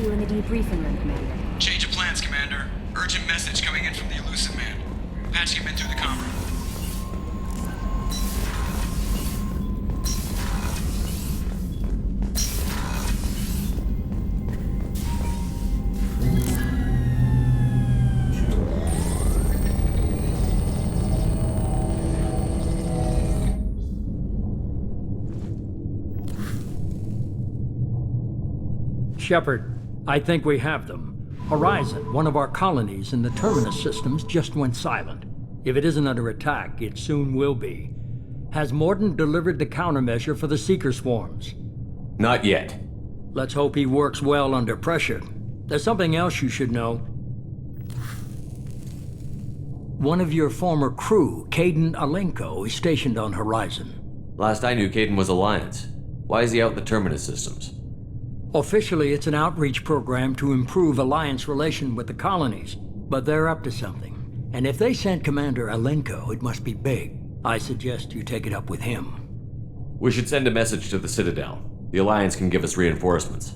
to you in the debriefing room, Commander. Change of plans, Commander. Urgent message coming in from the Illusive Man. Patching him in through the comm room. Shepard, I think we have them. Horizon, one of our colonies in the Terminus systems, just went silent. If it isn't under attack, it soon will be. Has Mordin delivered the countermeasure for the Seeker swarms? Not yet. Let's hope he works well under pressure. There's something else you should know. One of your former crew, Kaidan Alenko, is stationed on Horizon. Last I knew, Kaidan was Alliance. Why is he out in the Terminus systems? Officially, it's an outreach program to improve Alliance relation with the colonies, but they're up to something. And if they sent Commander Alenko, it must be big. I suggest you take it up with him. We should send a message to the Citadel. The Alliance can give us reinforcements.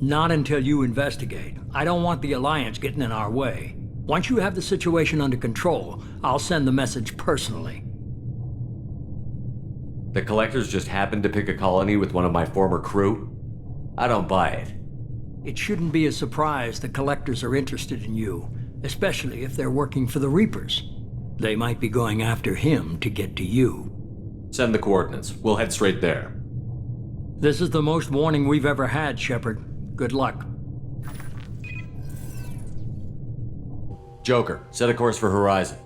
Not until you investigate. I don't want the Alliance getting in our way. Once you have the situation under control, I'll send the message personally. The Collectors just happened to pick a colony with one of my former crew? I don't buy it. It shouldn't be a surprise the Collectors are interested in you, especially if they're working for the Reapers. They might be going after him to get to you. Send the coordinates. We'll head straight there. This is the most warning we've ever had, Shepard. Good luck. Joker, set a course for Horizon.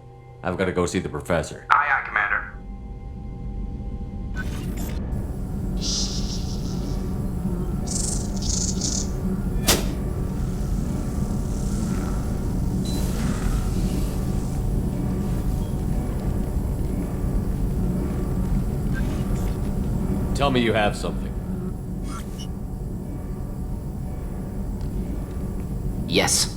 I've got to go see the Professor. Aye, aye, Commander. Tell me you have something. Yes.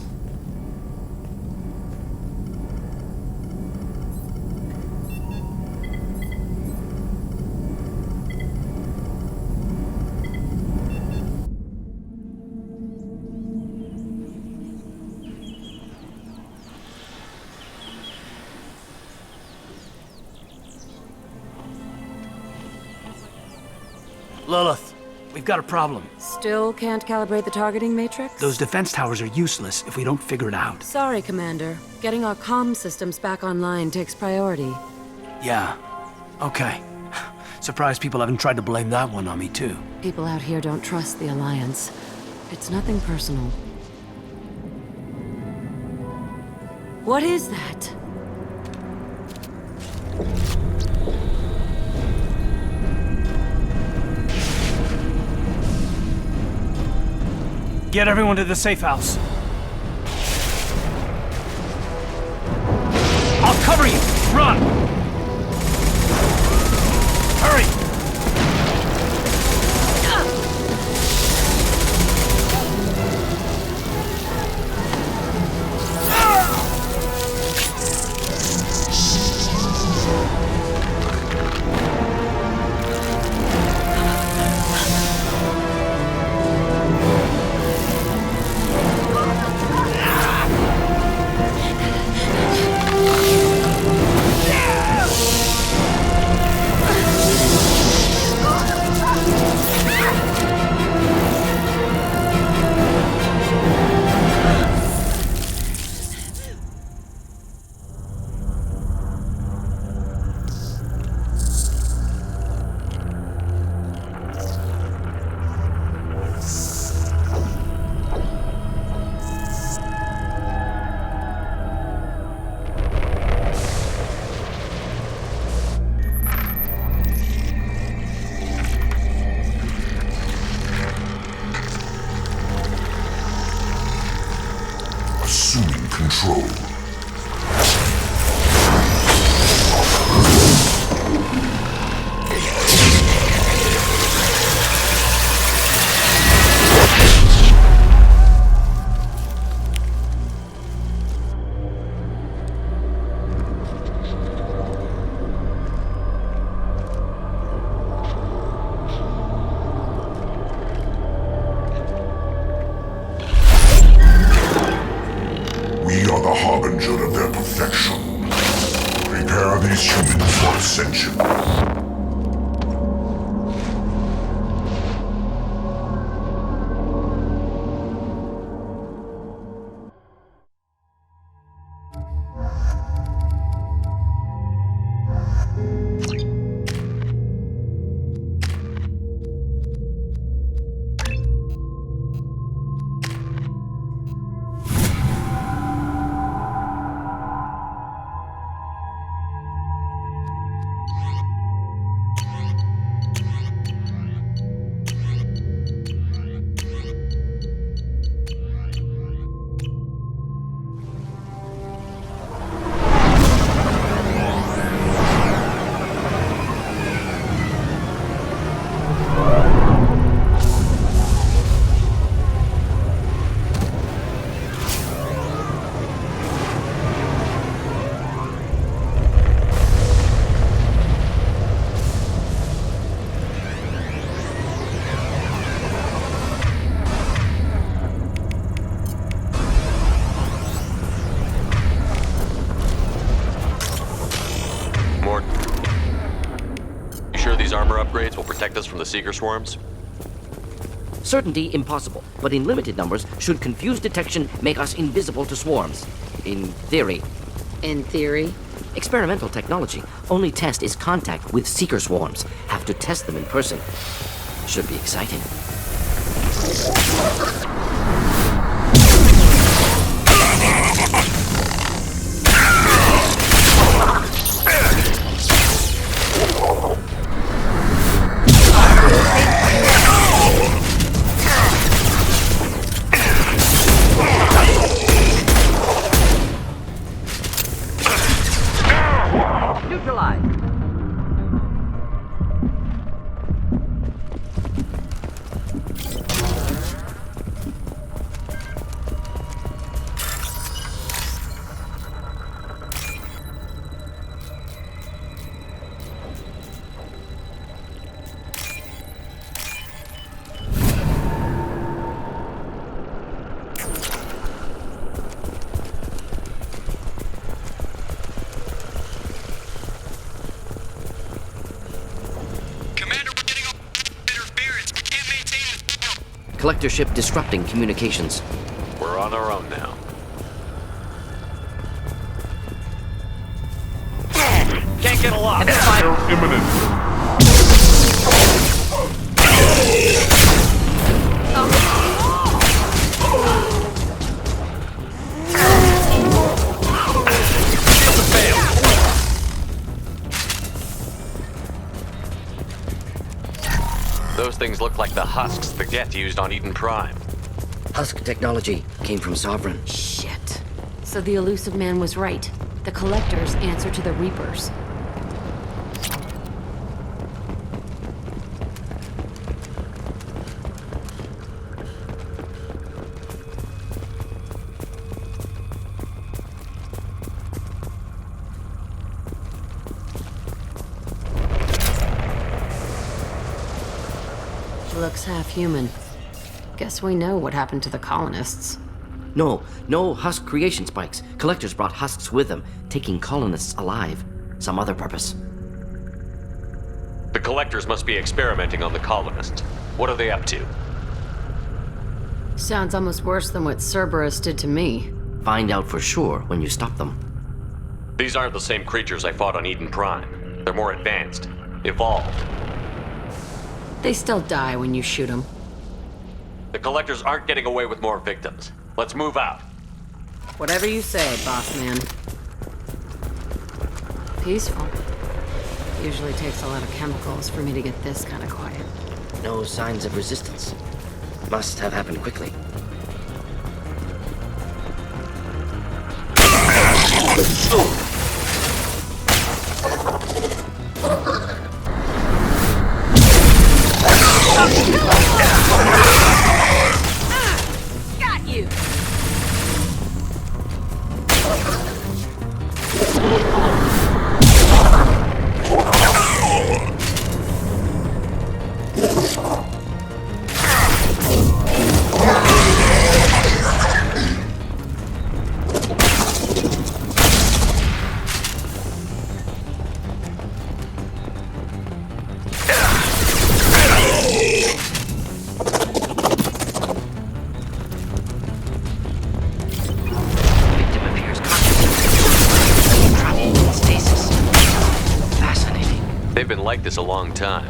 Lilith, we've got a problem. Still can't calibrate the targeting matrix? Those defense towers are useless if we don't figure it out. Sorry, Commander. Getting our comm systems back online takes priority. Yeah. Okay. Surprised people haven't tried to blame that one on me, too. People out here don't trust the Alliance. It's nothing personal. What is that? Get everyone to the safe house. I'll cover you! Run! Hurry! Assuming control. harbinger of their perfection. Prepare these humans for ascension. These armor upgrades will protect us from the Seeker swarms? Certainty impossible, but in limited numbers, should confused detection make us invisible to swarms. In theory. In theory? Experimental technology. Only test is contact with Seeker swarms. Have to test them in person. Should be exciting. Collector ship disrupting communications. We're on our own now. Can't get a lock. Imminent. Those things look like the husks the Geth used on Eden Prime. Husk technology came from Sovereign. Shit. So the elusive man was right. The Collectors answer to the Reapers. Looks half human. Guess we know what happened to the colonists. No Husk creation spikes. Collectors brought husks with them, taking colonists alive. Some other purpose. The Collectors must be experimenting on the colonists. What are they up to? Sounds almost worse than what Cerberus did to me. Find out for sure when you stop them. These aren't the same creatures I fought on Eden Prime. They're more advanced, evolved. They still die when you shoot them. The Collectors aren't getting away with more victims. Let's move out. Whatever you say, boss man. Peaceful. Usually takes a lot of chemicals for me to get this kind of quiet. No signs of resistance. Must have happened quickly. Got you! They've been like this a long time.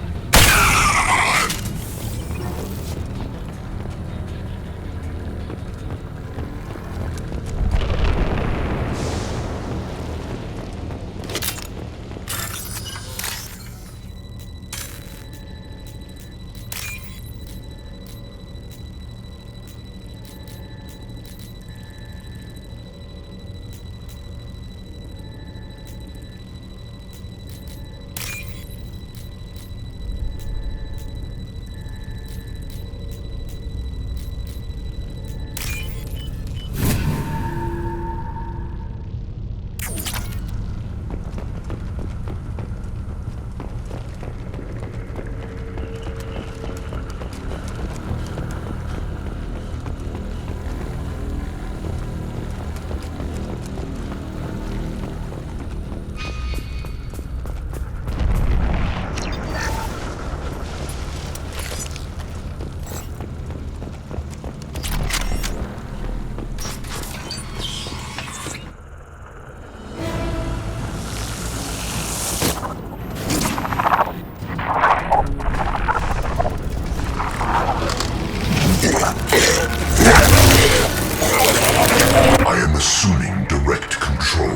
I am assuming direct control.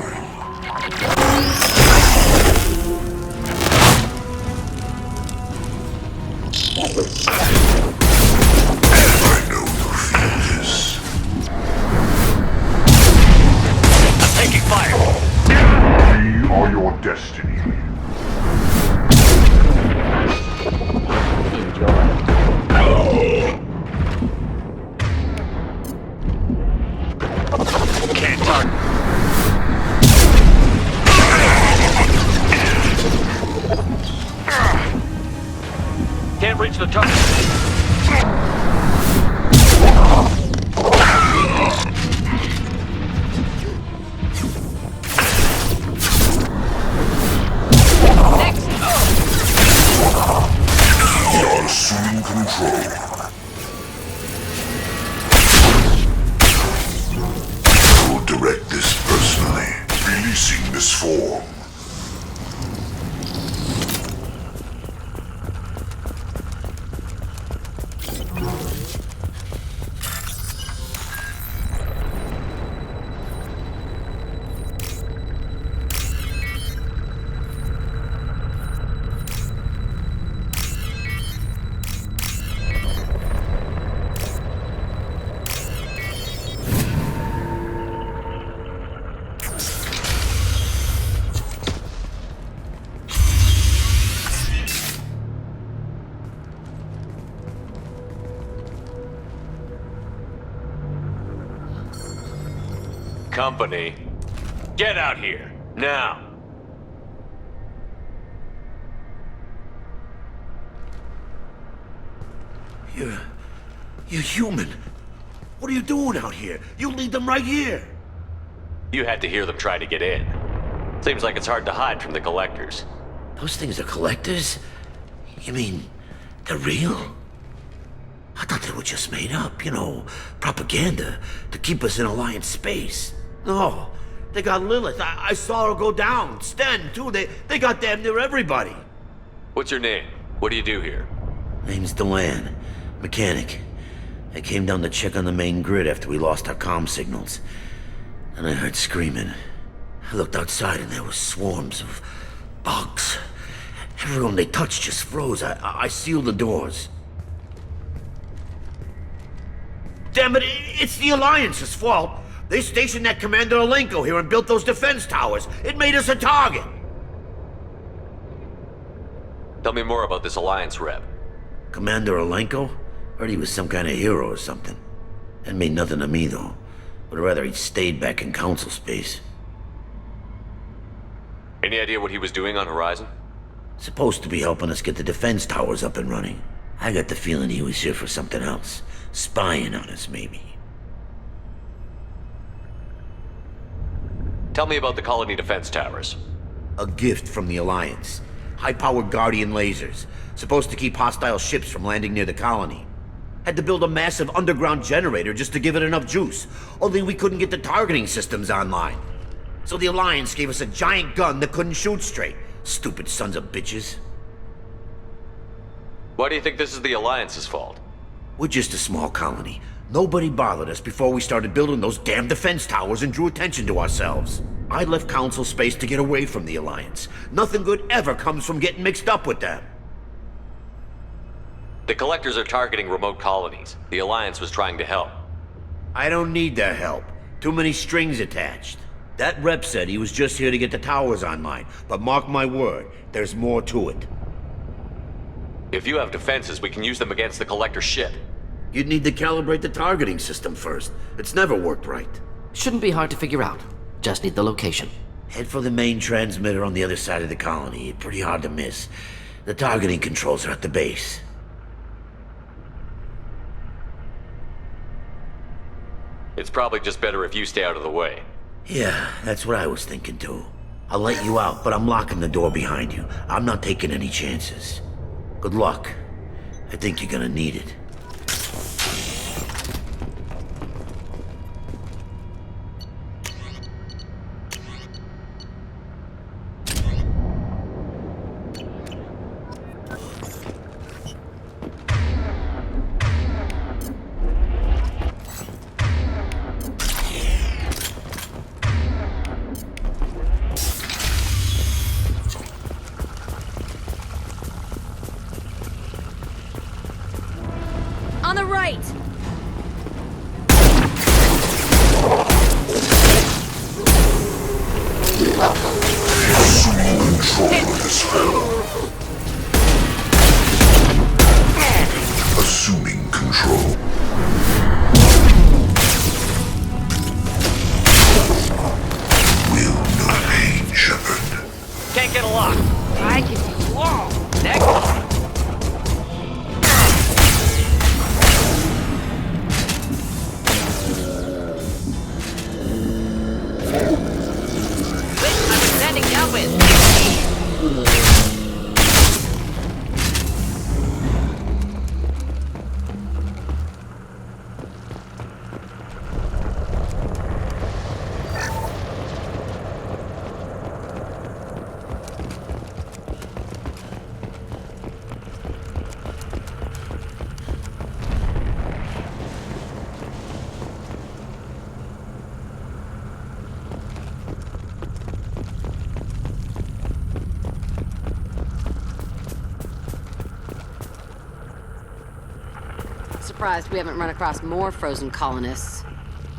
I know you feel this. Taking fire! We are your destiny. Can't talk. Can't reach the top. We are assuming control. I will direct this personally, releasing this form. Company, get out here, now! You're human. What are you doing out here? You lead them right here. You had to hear them try to get in. Seems like it's hard to hide from the collectors. Those things are collectors? You mean, they're real? I thought they were just made up, you know, propaganda to keep us in Alliance space. No, they got Lilith. I saw her go down. Sten, too. They got damn near everybody. What's your name? What do you do here? Name's Delan. Mechanic. I came down to check on the main grid after we lost our comm signals. And I heard screaming. I looked outside and there were swarms of bugs. Everyone they touched just froze. I sealed the doors. Damn it, it's the Alliance's fault. They stationed that Commander Alenko here and built those defense towers. It made us a target. Tell me more about this Alliance rep. Commander Alenko? Heard he was some kind of hero or something. That made nothing to me, though. Would rather he'd stayed back in Council space. Any idea what he was doing on Horizon? Supposed to be helping us get the defense towers up and running. I got the feeling he was here for something else. Spying on us, maybe. Tell me about the colony defense towers. A gift from the Alliance. High-powered Guardian lasers. Supposed to keep hostile ships from landing near the colony. Had to build a massive underground generator just to give it enough juice. Only we couldn't get the targeting systems online. So the Alliance gave us a giant gun that couldn't shoot straight. Stupid sons of bitches. Why do you think this is the Alliance's fault? We're just a small colony. Nobody bothered us before we started building those damn defense towers and drew attention to ourselves. I left Council space to get away from the Alliance. Nothing good ever comes from getting mixed up with them. The Collectors are targeting remote colonies. The Alliance was trying to help. I don't need their help. Too many strings attached. That rep said he was just here to get the towers online, but mark my word, there's more to it. If you have defenses, we can use them against the Collector ship. You'd need to calibrate the targeting system first. It's never worked right. Shouldn't be hard to figure out. Just need the location. Head for the main transmitter on the other side of the colony. Pretty hard to miss. The targeting controls are at the base. It's probably just better if you stay out of the way. Yeah, that's what I was thinking too. I'll let you out, but I'm locking the door behind you. I'm not taking any chances. Good luck. I think you're gonna need it. On the right! Assuming control. Will no pain, Shepard. Can't get a lock. I can do wall. Next. Surprised we haven't run across more frozen colonists.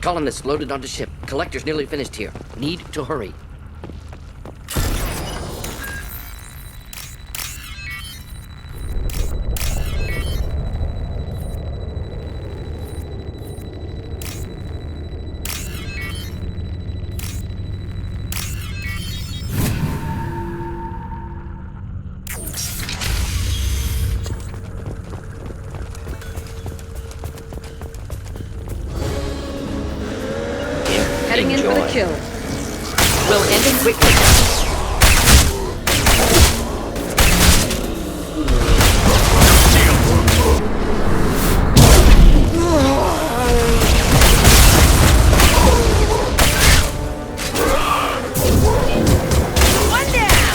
Colonists loaded onto ship. Collector's nearly finished here. Need to hurry. Heading in for the kill. We'll end it quickly. One down!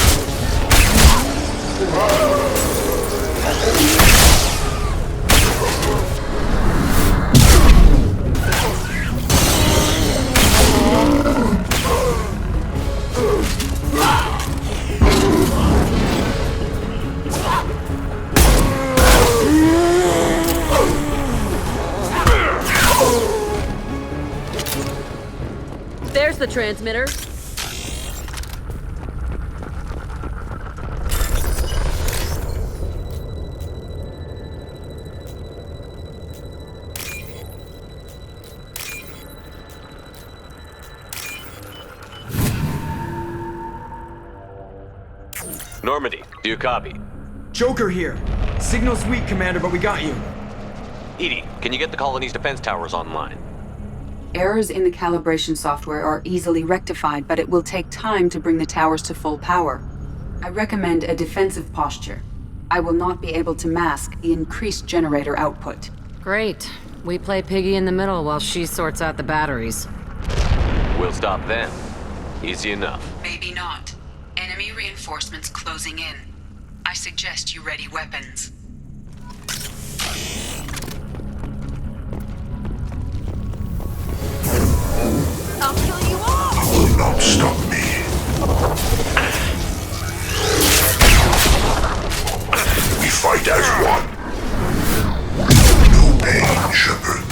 There's the transmitter. Normandy, do you copy? Joker here. Signal's weak, Commander, but we got you. Edie, can you get the colony's defense towers online? Errors in the calibration software are easily rectified, but it will take time to bring the towers to full power. I recommend a defensive posture. I will not be able to mask the increased generator output. Great. We play piggy in the middle while she sorts out the batteries. We'll stop them. Easy enough. Maybe not. Enemy Enemy reinforcements closing in. I suggest you ready weapons. I'll kill you all! Will not stop me. We fight as one. No pain, Shepard.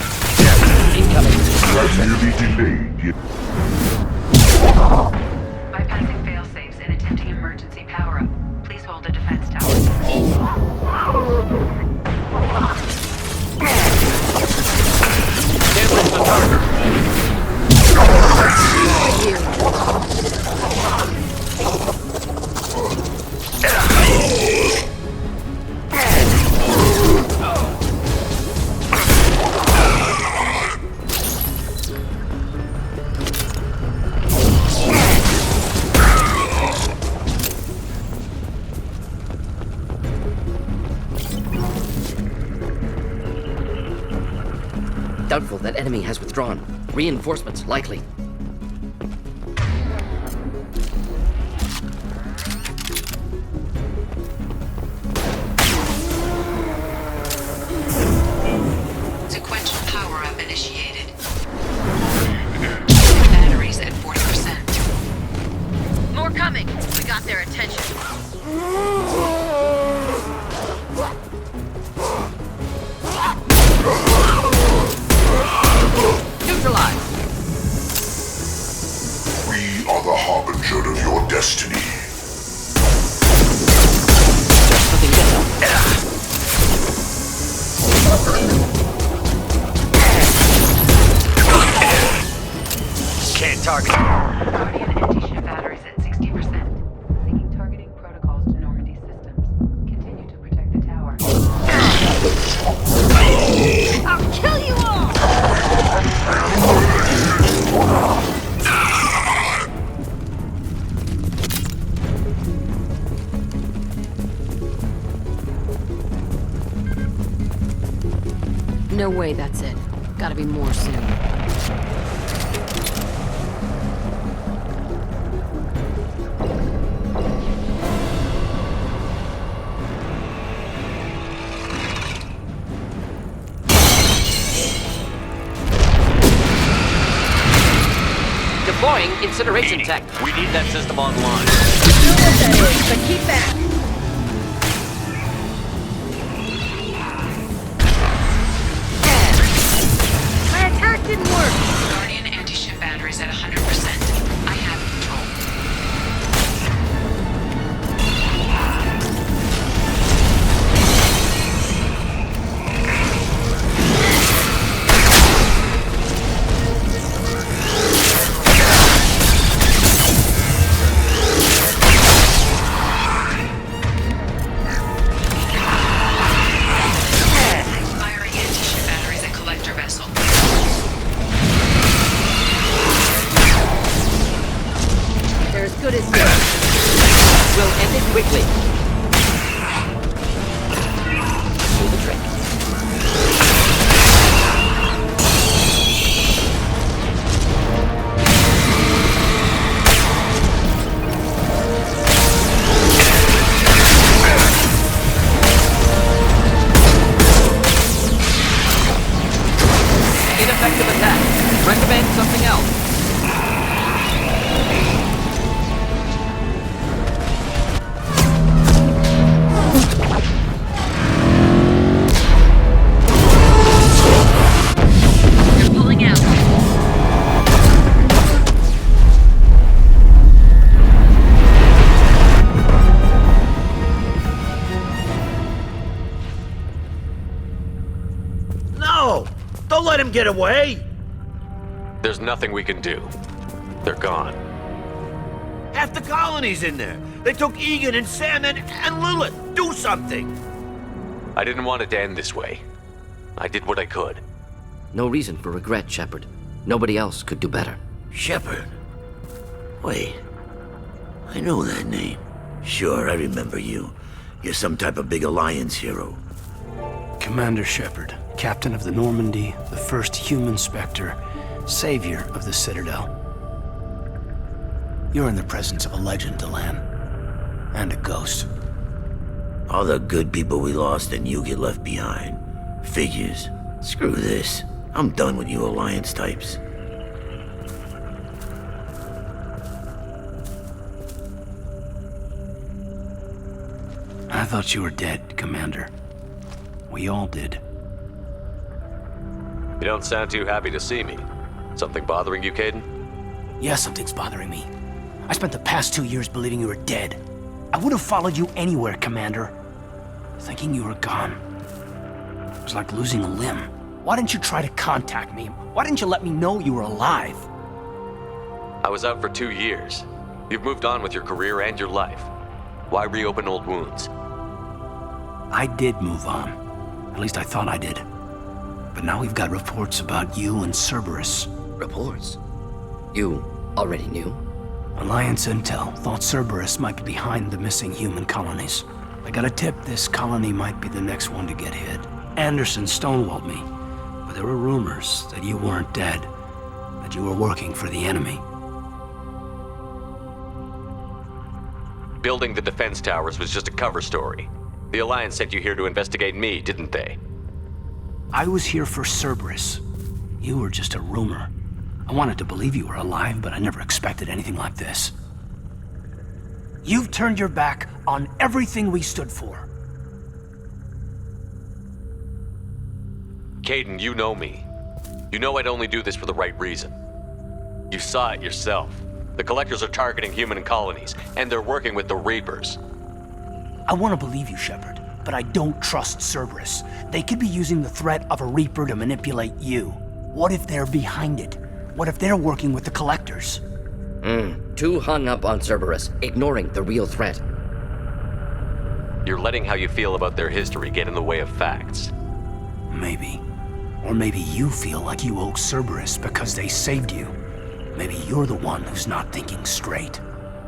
Incoming. You are nearly delayed. Bypassing failsafes and attempting emergency power-up. Please hold the defense tower. Canceling the target. Doubtful that enemy has withdrawn. Reinforcements likely. Sequential power-up initiated. Batteries at 40%. More coming! We got their attention. Neutralized! We are the harbinger of your destiny. Nothing better. Can't target. Guardian anti-ship batteries at 60%. Syncing targeting protocols to Normandy systems. Continue to protect the tower. I'll kill you all! No way that's it. Gotta be more soon. Deploying incineration tech. We need that system online. Know what that is, but keep back. My attack didn't work. Guardian anti-ship batteries at 100%. I have control. Firing anti-ship batteries at collector vessel. They're as good as dead. We'll end it quickly. Do the trick. Ineffective attack. Recommend something else. They're pulling out. No! Don't let him get away! There's nothing we can do. They're gone. Half the colony's in there. They took Egan and Sam and Lilith. Do something! I didn't want it to end this way. I did what I could. No reason for regret, Shepard. Nobody else could do better. Shepard. Wait. I know that name. Sure, I remember you. You're some type of big Alliance hero. Commander Shepard, captain of the Normandy, the first human Spectre, savior of the Citadel. You're in the presence of a legend, Delan. And a ghost. All the good people we lost and you get left behind. Figures. Screw this. I'm done with you Alliance types. I thought you were dead, Commander. We all did. You don't sound too happy to see me. Something bothering you, Caden? Yeah, something's bothering me. I spent the past 2 years believing you were dead. I would have followed you anywhere, Commander. Thinking you were gone. It was like losing a limb. Why didn't you try to contact me? Why didn't you let me know you were alive? I was out for 2 years. You've moved on with your career and your life. Why reopen old wounds? I did move on. At least I thought I did. But now we've got reports about you and Cerberus. Reports? You already knew? Alliance Intel thought Cerberus might be behind the missing human colonies. I got a tip this colony might be the next one to get hit. Anderson stonewalled me, but there were rumors that you weren't dead, that you were working for the enemy. Building the defense towers was just a cover story. The Alliance sent you here to investigate me, didn't they? I was here for Cerberus. You were just a rumor. I wanted to believe you were alive, but I never expected anything like this. You've turned your back on everything we stood for. Caden, you know me. You know I'd only do this for the right reason. You saw it yourself. The Collectors are targeting human colonies, and they're working with the Reapers. I want to believe you, Shepard, but I don't trust Cerberus. They could be using the threat of a Reaper to manipulate you. What if they're behind it? What if they're working with the Collectors? Too hung up on Cerberus, ignoring the real threat. You're letting how you feel about their history get in the way of facts. Maybe. Or maybe you feel like you owe Cerberus because they saved you. Maybe you're the one who's not thinking straight.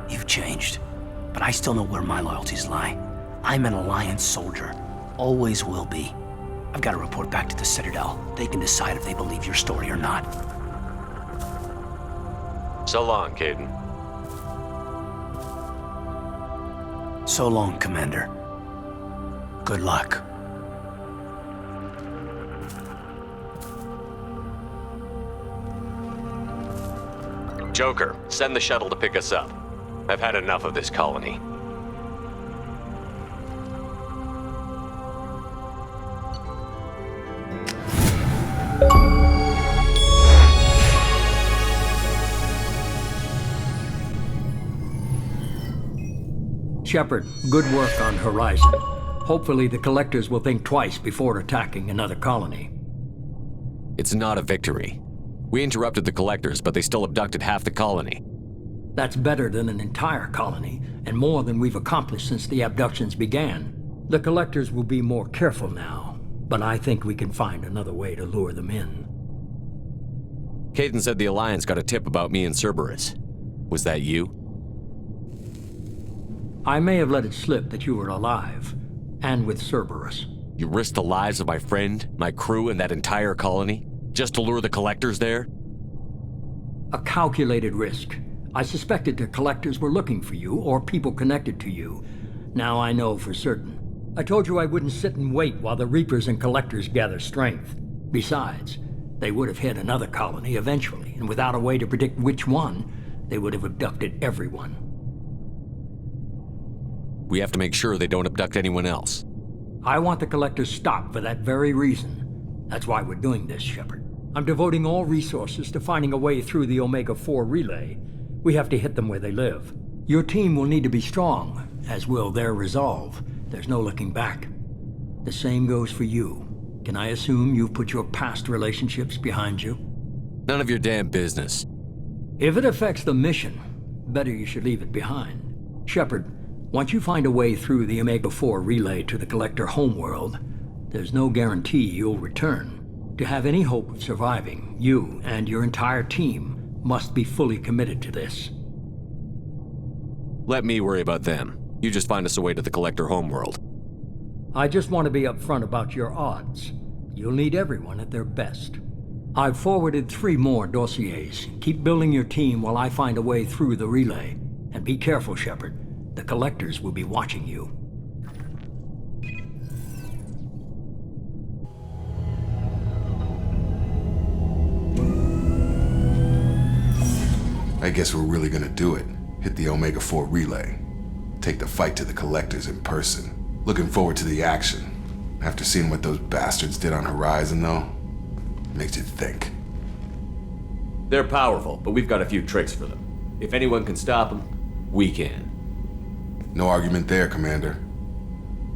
You've changed, but I still know where my loyalties lie. I'm an Alliance soldier. Always will be. I've got to report back to the Citadel. They can decide if they believe your story or not. So long, Caden. So long, Commander. Good luck. Joker, send the shuttle to pick us up. I've had enough of this colony. Shepard, good work on Horizon. Hopefully the Collectors will think twice before attacking another colony. It's not a victory. We interrupted the Collectors, but they still abducted half the colony. That's better than an entire colony, and more than we've accomplished since the abductions began. The Collectors will be more careful now, but I think we can find another way to lure them in. Caden said the Alliance got a tip about me and Cerberus. Was that you? I may have let it slip that you were alive, and with Cerberus. You risked the lives of my friend, my crew, and that entire colony? Just to lure the Collectors there? A calculated risk. I suspected the Collectors were looking for you, or people connected to you. Now I know for certain. I told you I wouldn't sit and wait while the Reapers and Collectors gather strength. Besides, they would have hit another colony eventually, and without a way to predict which one, they would have abducted everyone. We have to make sure they don't abduct anyone else. I want the Collectors stopped for that very reason. That's why we're doing this, Shepard. I'm devoting all resources to finding a way through the Omega-4 relay. We have to hit them where they live. Your team will need to be strong, as will their resolve. There's no looking back. The same goes for you. Can I assume you've put your past relationships behind you? None of your damn business. If it affects the mission, better you should leave it behind. Shepard, once you find a way through the Omega-4 relay to the Collector homeworld, there's no guarantee you'll return. To have any hope of surviving, you and your entire team must be fully committed to this. Let me worry about them. You just find us a way to the Collector homeworld. I just want to be upfront about your odds. You'll need everyone at their best. I've forwarded 3 more dossiers. Keep building your team while I find a way through the relay. And be careful, Shepard. The Collectors will be watching you. I guess we're really gonna do it. Hit the Omega-4 relay. Take the fight to the Collectors in person. Looking forward to the action. After seeing what those bastards did on Horizon, though, makes you think. They're powerful, but we've got a few tricks for them. If anyone can stop them, we can. No argument there, Commander.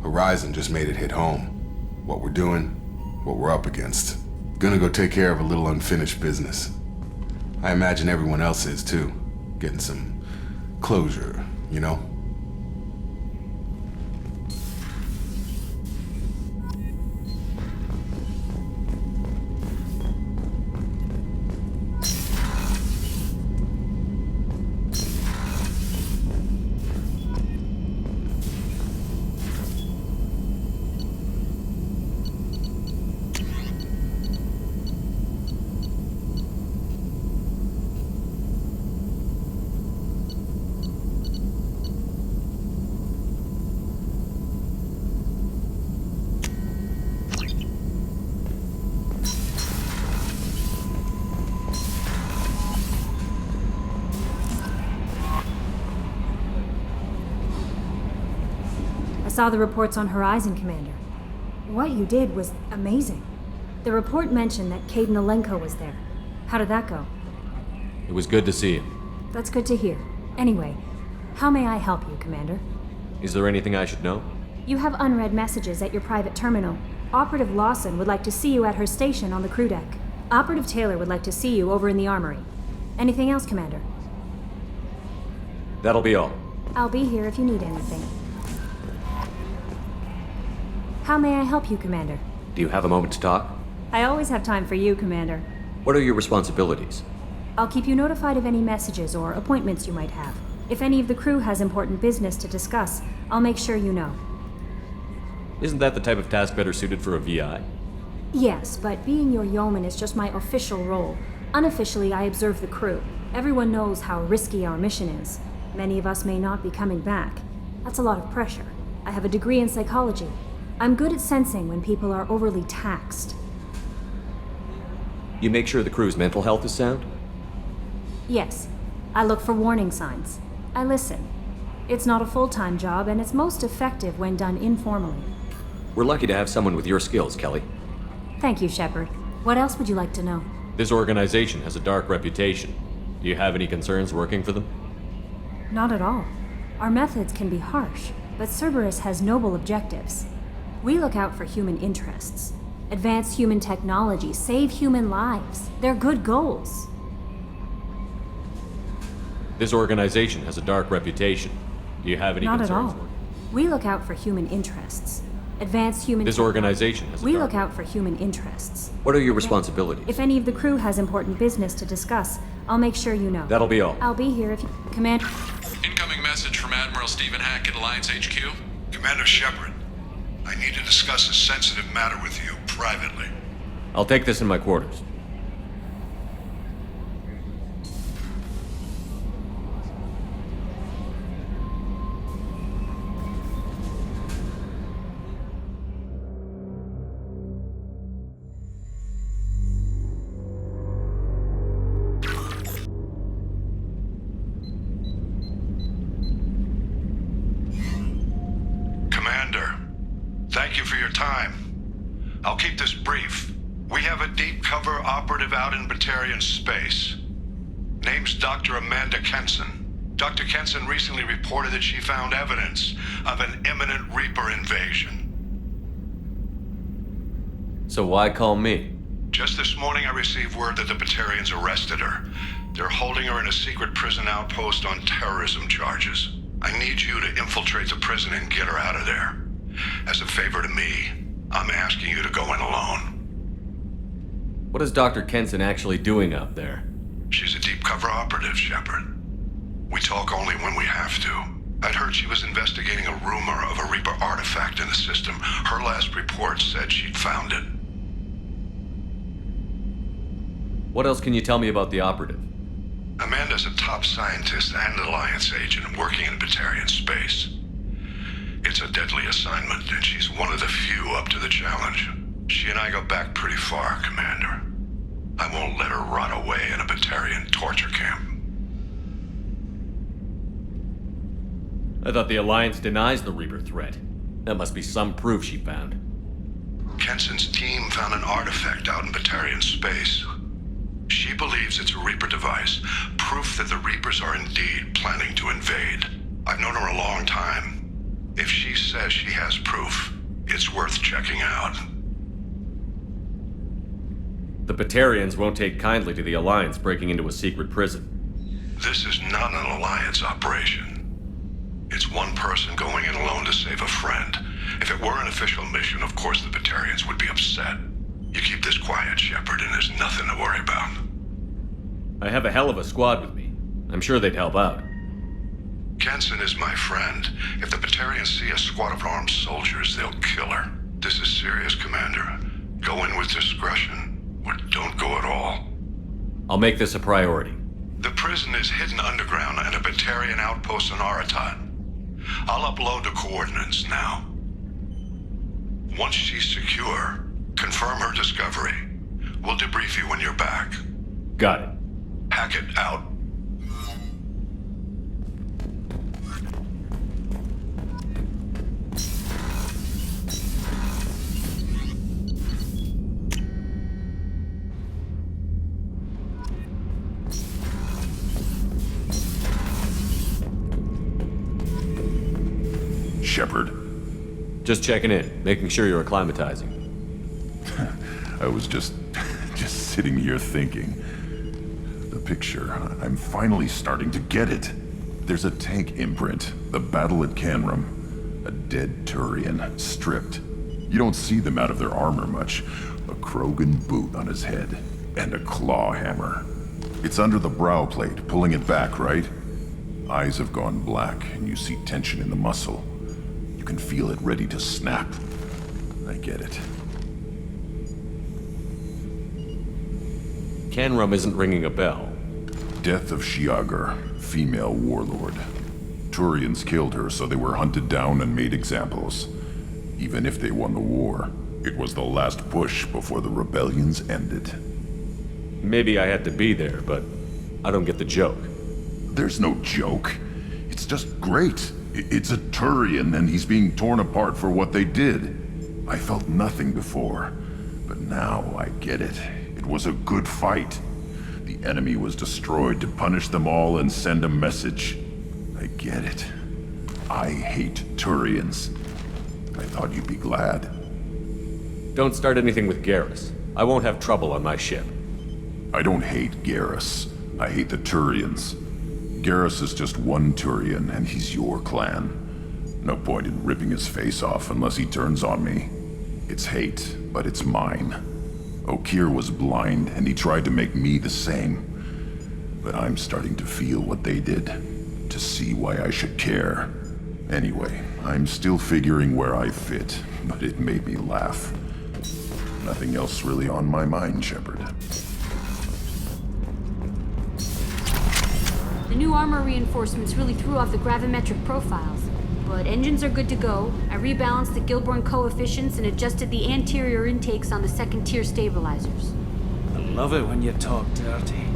Horizon just made it hit home. What we're doing, what we're up against. Gonna go take care of a little unfinished business. I imagine everyone else is too. Getting some closure, you know? I saw the reports on Horizon, Commander. What you did was amazing. The report mentioned that Cade Nolenko was there. How did that go? It was good to see him. That's good to hear. Anyway, how may I help you, Commander? Is there anything I should know? You have unread messages at your private terminal. Operative Lawson would like to see you at her station on the crew deck. Operative Taylor would like to see you over in the armory. Anything else, Commander? That'll be all. I'll be here if you need anything. How may I help you, Commander? Do you have a moment to talk? I always have time for you, Commander. What are your responsibilities? I'll keep you notified of any messages or appointments you might have. If any of the crew has important business to discuss, I'll make sure you know. Isn't that the type of task better suited for a VI? Yes, but being your yeoman is just my official role. Unofficially, I observe the crew. Everyone knows how risky our mission is. Many of us may not be coming back. That's a lot of pressure. I have a degree in psychology. I'm good at sensing when people are overly taxed. You make sure the crew's mental health is sound? Yes. I look for warning signs. I listen. It's not a full-time job, and it's most effective when done informally. We're lucky to have someone with your skills, Kelly. Thank you, Shepard. What else would you like to know? This organization has a dark reputation. Do you have any concerns working for them? Not at all. Our methods can be harsh, but Cerberus has noble objectives. We look out for human interests. Advance human technology, save human lives. They're good goals. This organization has a dark reputation. Do you have any Not concerns? at all. We look out for human interests. Advance human This organization has a We dark... look out for human interests. What are your responsibilities? If any of the crew has important business to discuss, I'll make sure you know. That'll be all. I'll be here if you... Commander... Incoming message from Admiral Stephen Hackett, Alliance HQ. Commander Shepard, I need to discuss a sensitive matter with you privately. I'll take this in my quarters. Commander, thank you for your time. I'll keep this brief. We have a deep cover operative out in Batarian space. Name's Dr. Amanda Kenson. Dr. Kenson recently reported that she found evidence of an imminent Reaper invasion. So why call me? Just this morning I received word that the Batarians arrested her. They're holding her in a secret prison outpost on terrorism charges. I need you to infiltrate the prison and get her out of there. As a favor to me, I'm asking you to go in alone. What is Dr. Kenson actually doing out there? She's a deep cover operative, Shepard. We talk only when we have to. I'd heard she was investigating a rumor of a Reaper artifact in the system. Her last report said she'd found it. What else can you tell me about the operative? Amanda's a top scientist and Alliance agent working in Batarian space. It's a deadly assignment, and she's one of the few up to the challenge. She and I go back pretty far, Commander. I won't let her rot away in a Batarian torture camp. I thought the Alliance denies the Reaper threat. That must be some proof she found. Kenson's team found an artifact out in Batarian space. She believes it's a Reaper device, proof that the Reapers are indeed planning to invade. I've known her a long time. If she says she has proof, it's worth checking out. The Batarians won't take kindly to the Alliance breaking into a secret prison. This is not an Alliance operation. It's one person going in alone to save a friend. If it were an official mission, of course the Batarians would be upset. You keep this quiet, Shepard, and there's nothing to worry about. I have a hell of a squad with me. I'm sure they'd help out. Kenson is my friend. If the Batarians see a squad of armed soldiers, they'll kill her. This is serious, Commander. Go in with discretion, or don't go at all. I'll make this a priority. The prison is hidden underground at a Batarian outpost in Aratat. I'll upload the coordinates now. Once she's secure, confirm her discovery. We'll debrief you when you're back. Got it. Hackett out. Shepard. Just checking in, making sure you're acclimatizing. I was just sitting here thinking. The picture, I'm finally starting to get it. There's a tank imprint, the battle at Canrum. A dead Turian, stripped. You don't see them out of their armor much. A Krogan boot on his head, and a claw hammer. It's under the brow plate, pulling it back, right? Eyes have gone black, and you see tension in the muscle. You can feel it ready to snap. I get it. Canrum isn't ringing a bell. Death of Shiagar, female warlord. Turians killed her, so they were hunted down and made examples. Even if they won the war, it was the last push before the rebellions ended. Maybe I had to be there, but I don't get the joke. There's no joke. It's just great. It's a Turian, and he's being torn apart for what they did. I felt nothing before, but now I get it. It was a good fight. The enemy was destroyed to punish them all and send a message. I get it. I hate Turians. I thought you'd be glad. Don't start anything with Garrus. I won't have trouble on my ship. I don't hate Garrus. I hate the Turians. Garrus is just one Turian, and he's your clan. No point in ripping his face off unless he turns on me. It's hate, but it's mine. Okeer was blind, and he tried to make me the same. But I'm starting to feel what they did, to see why I should care. Anyway, I'm still figuring where I fit, but it made me laugh. Nothing else really on my mind, Shepard. The new armor reinforcements really threw off the gravimetric profiles. But engines are good to go. I rebalanced the Gilborn coefficients and adjusted the anterior intakes on the second-tier stabilizers. I love it when you talk dirty.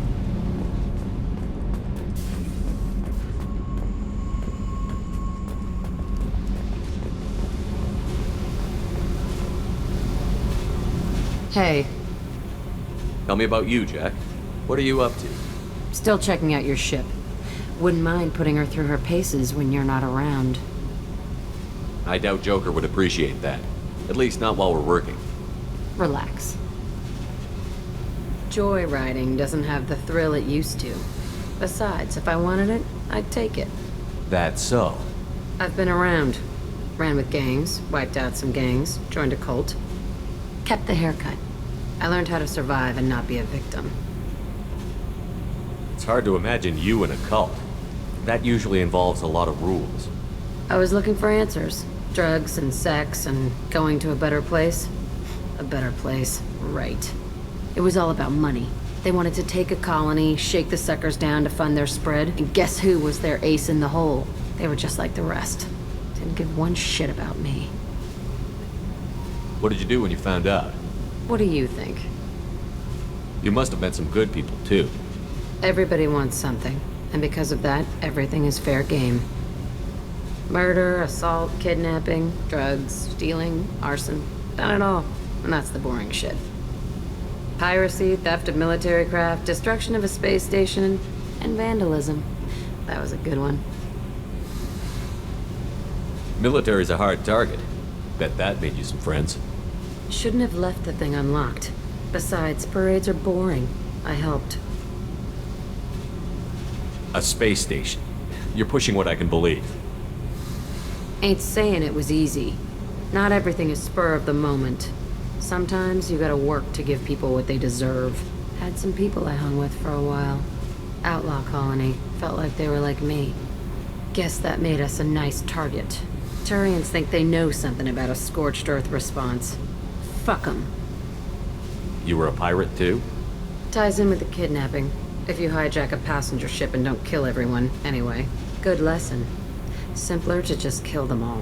Hey. Tell me about you, Jack. What are you up to? Still checking out your ship. Wouldn't mind putting her through her paces when you're not around. I doubt Joker would appreciate that. At least not while we're working. Relax. Joyriding doesn't have the thrill it used to. Besides, if I wanted it, I'd take it. That's so. I've been around. Ran with gangs, wiped out some gangs, joined a cult. Kept the haircut. I learned how to survive and not be a victim. It's hard to imagine you in a cult. That usually involves a lot of rules. I was looking for answers. Drugs and sex and going to a better place. A better place, right. It was all about money. They wanted to take a colony, shake the suckers down to fund their spread, and guess who was their ace in the hole? They were just like the rest. Didn't give one shit about me. What did you do when you found out? What do you think? You must have met some good people, too. Everybody wants something, and because of that, everything is fair game. Murder, assault, kidnapping, drugs, stealing, arson. Done it all. And that's the boring shit. Piracy, theft of military craft, destruction of a space station, and vandalism. That was a good one. Military's a hard target. Bet that made you some friends. Shouldn't have left the thing unlocked. Besides, parades are boring. I helped. A space station. You're pushing what I can believe. Ain't saying it was easy. Not everything is spur of the moment. Sometimes you gotta work to give people what they deserve. Had some people I hung with for a while. Outlaw colony. Felt like they were like me. Guess that made us a nice target. Turians think they know something about a scorched earth response. Fuck 'em. You were a pirate, too? Ties in with the kidnapping. If you hijack a passenger ship and don't kill everyone, anyway. Good lesson. Simpler to just kill them all.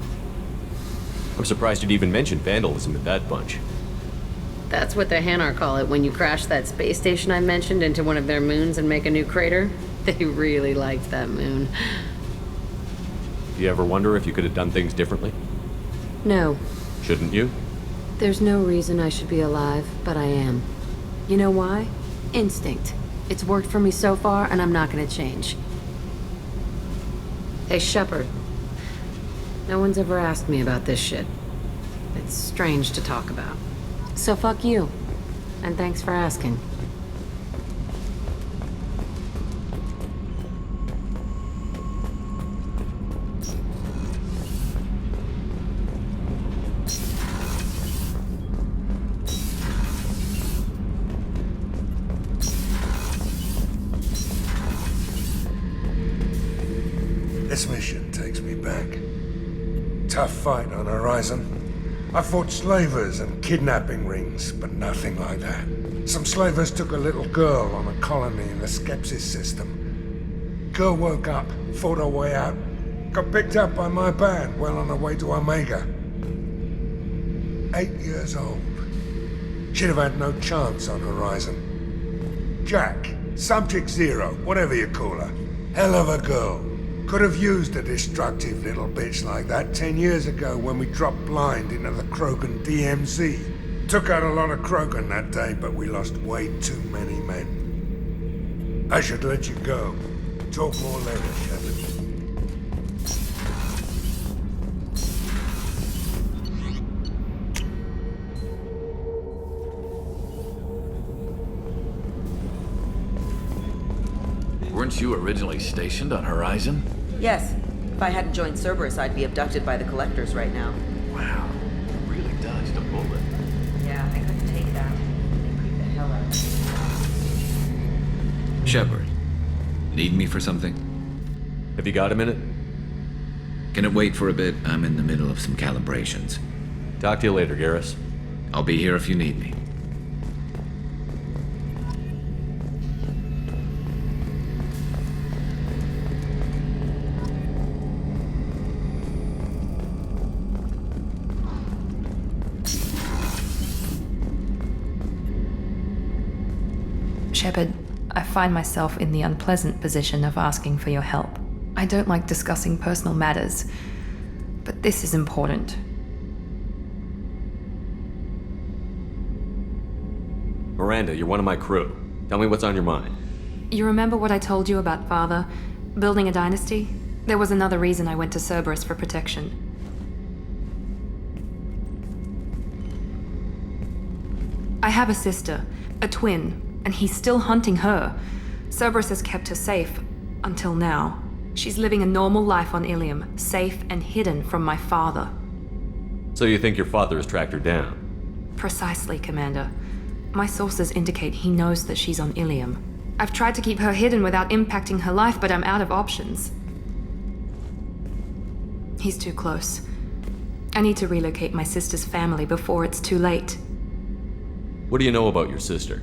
I'm surprised you'd even mention vandalism in that bunch. That's what the Hanar call it when you crash that space station I mentioned into one of their moons and make a new crater. They really liked that moon. Do you ever wonder if you could have done things differently? No. Shouldn't you? There's no reason I should be alive, but I am. You know why? Instinct. It's worked for me so far, and I'm not gonna change. Hey, Shepard. No one's ever asked me about this shit. It's strange to talk about. So fuck you. And thanks for asking. This mission takes me back. Tough fight on Horizon. I fought slavers and kidnapping rings, but nothing like that. Some slavers took a little girl on a colony in the Skepsis system. Girl woke up, fought her way out, got picked up by my band well on her way to Omega. 8 years old. She'd have had no chance on Horizon. Jack, Subject Zero, whatever you call her. Hell of a girl. Could have used a destructive little bitch like that 10 years ago when we dropped blind into the Krogan DMZ. Took out a lot of Krogan that day, but we lost way too many men. I should let you go. Talk more later, Shepard. Weren't you originally stationed on Horizon? Yes. If I hadn't joined Cerberus, I'd be abducted by the Collectors right now. Wow. You really dodged a bullet. Yeah, I couldn't take that. They creeped the hell out of me. Shepard, need me for something? Have you got a minute? Can it wait for a bit? I'm in the middle of some calibrations. Talk to you later, Garrus. I'll be here if you need me. Shepard, I find myself in the unpleasant position of asking for your help. I don't like discussing personal matters, but this is important. Miranda, you're one of my crew. Tell me what's on your mind. You remember what I told you about Father? Building a dynasty? There was another reason I went to Cerberus for protection. I have a sister, a twin, and he's still hunting her. Cerberus has kept her safe, until now. She's living a normal life on Ilium, safe and hidden from my father. So you think your father has tracked her down? Precisely, Commander. My sources indicate he knows that she's on Ilium. I've tried to keep her hidden without impacting her life, but I'm out of options. He's too close. I need to relocate my sister's family before it's too late. What do you know about your sister?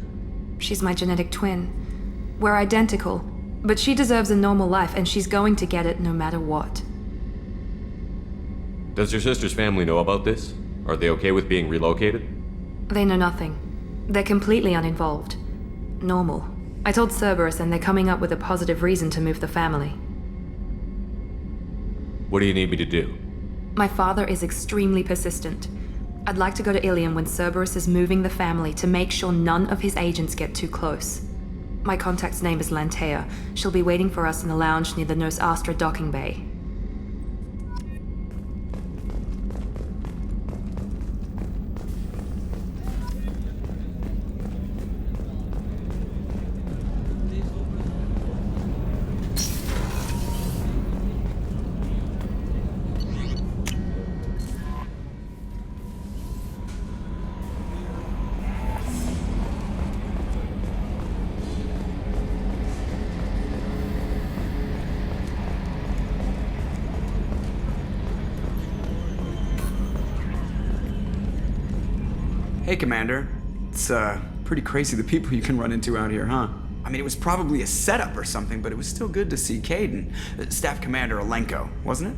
She's my genetic twin. We're identical, but she deserves a normal life, and she's going to get it no matter what. Does your sister's family know about this? Are they okay with being relocated? They know nothing. They're completely uninvolved. Normal. I told Cerberus, and they're coming up with a positive reason to move the family. What do you need me to do? My father is extremely persistent. I'd like to go to Ilium when Cerberus is moving the family to make sure none of his agents get too close. My contact's name is Lantea. She'll be waiting for us in the lounge near the Nos Astra docking bay. Hey, Commander. It's, pretty crazy the people you can run into out here, huh? I mean, it was probably a setup or something, but it was still good to see Kaidan. Staff Commander Alenko, wasn't it?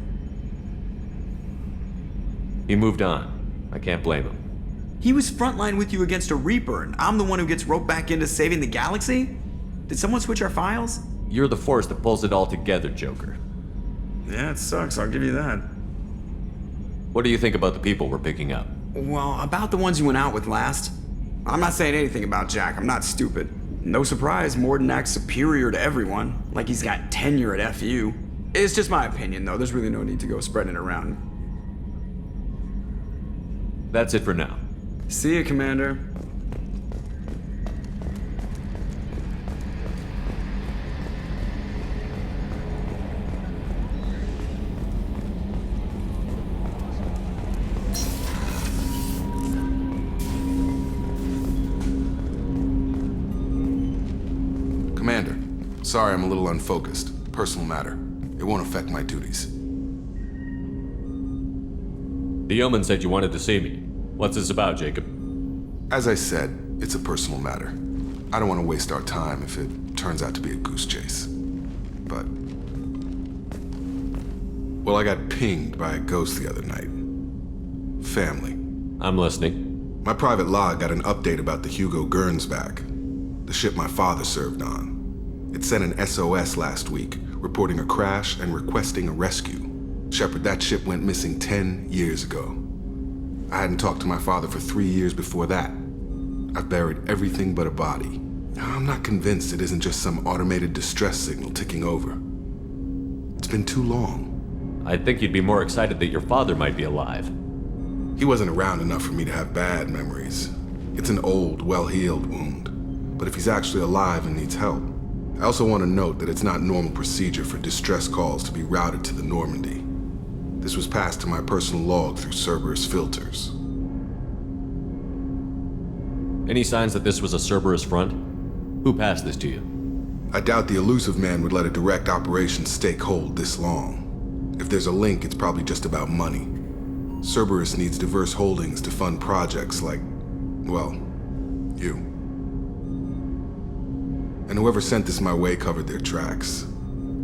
He moved on. I can't blame him. He was frontline with you against a Reaper, and I'm the one who gets roped back into saving the galaxy? Did someone switch our files? You're the force that pulls it all together, Joker. Yeah, it sucks, I'll give you that. What do you think about the people we're picking up? Well, about the ones you went out with last. I'm not saying anything about Jack, I'm not stupid. No surprise, Mordin acts superior to everyone, like he's got tenure at FU. It's just my opinion, though. There's really no need to go spreading it around. That's it for now. See ya, Commander. Commander, sorry I'm a little unfocused. Personal matter. It won't affect my duties. The Yeoman said you wanted to see me. What's this about, Jacob? As I said, it's a personal matter. I don't want to waste our time if it turns out to be a goose chase. But... well, I got pinged by a ghost the other night. Family. I'm listening. My private log got an update about the Hugo Gernsback, the ship my father served on. It sent an SOS last week, reporting a crash and requesting a rescue. Shepard, that ship went missing 10 years ago. I hadn't talked to my father for 3 years before that. I've buried everything but a body. I'm not convinced it isn't just some automated distress signal ticking over. It's been too long. I'd think you'd be more excited that your father might be alive. He wasn't around enough for me to have bad memories. It's an old, well-healed wound. But if he's actually alive and needs help, I also want to note that it's not normal procedure for distress calls to be routed to the Normandy. This was passed to my personal log through Cerberus filters. Any signs that this was a Cerberus front? Who passed this to you? I doubt the Elusive Man would let a direct operations stake hold this long. If there's a link, it's probably just about money. Cerberus needs diverse holdings to fund projects like, well, you. And whoever sent this my way covered their tracks.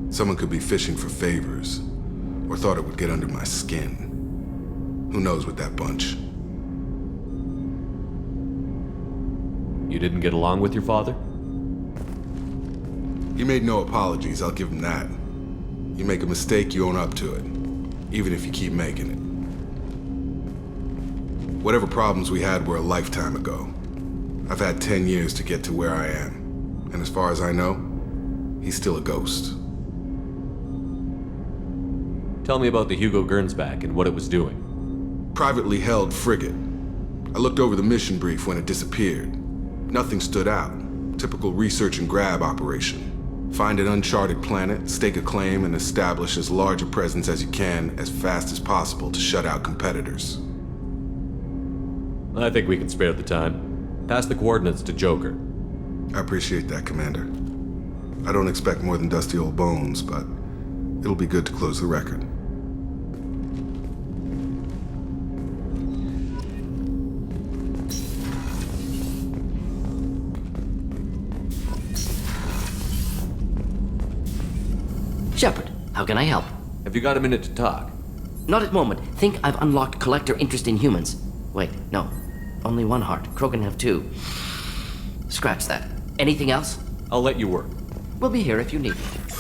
Someone could be fishing for favors, or thought it would get under my skin. Who knows with that bunch? You didn't get along with your father? He made no apologies, I'll give him that. You make a mistake, you own up to it, even if you keep making it. Whatever problems we had were a lifetime ago. I've had 10 years to get to where I am. And as far as I know, he's still a ghost. Tell me about the Hugo Gernsback and what it was doing. Privately held frigate. I looked over the mission brief when it disappeared. Nothing stood out. Typical research and grab operation. Find an uncharted planet, stake a claim, and establish as large a presence as you can as fast as possible to shut out competitors. I think we can spare the time. Pass the coordinates to Joker. I appreciate that, Commander. I don't expect more than dusty old bones, but it'll be good to close the record. Shepard, how can I help? Have you got a minute to talk? Not at moment. Think I've unlocked collector interest in humans. Wait, no. Only one heart. Crow can have two. Scratch that. Anything else? I'll let you work. We'll be here if you need me.